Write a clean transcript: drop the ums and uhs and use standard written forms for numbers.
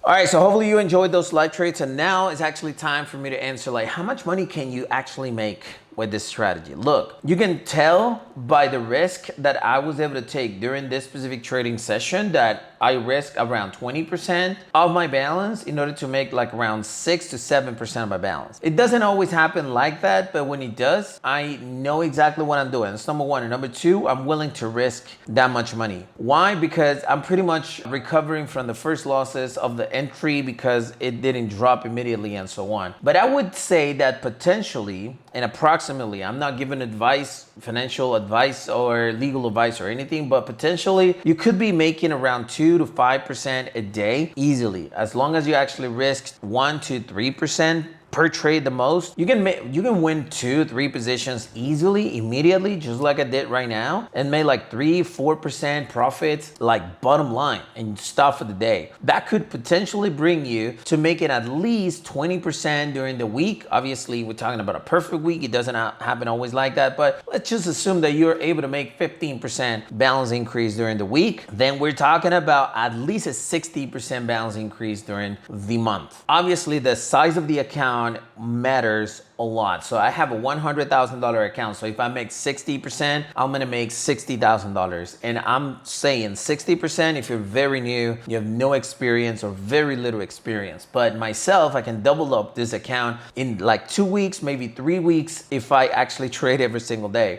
All right, so hopefully you enjoyed those live trades, and now it's actually time for me to answer like how much money can you actually make with this strategy. Look, you can tell by the risk that I was able to take during this specific trading session that I risked around 20% of my balance in order to make like around 6 to 7% of my balance. It doesn't always happen like that, but when it does, I know exactly what I'm doing. That's number one. And number two, I'm willing to risk that much money. Why? Because I'm pretty much recovering from the first losses of the entry because it didn't drop immediately and so on. But I would say that potentially and approximately, I'm not giving advice, financial advice or legal advice or anything, but potentially you could be making around 2 to 5% a day easily, as long as you actually risk 1 to 3% per trade the most. You can win 2-3 positions easily, immediately, just like I did right now, and make like 3-4% profits, like bottom line, and stop for the day. That could potentially bring you to making at least 20% during the week. Obviously, we're talking about a perfect week. It doesn't happen always like that, but let's just assume that you're able to make 15% balance increase during the week. Then we're talking about at least a 60% balance increase during the month. Obviously, the size of the account matters a lot. So I have a $100,000 account. So if I make 60%, I'm gonna make $60,000. And I'm saying 60% if you're very new, you have no experience or very little experience. But myself, I can double up this account in like 2 weeks, maybe 3 weeks if I actually trade every single day.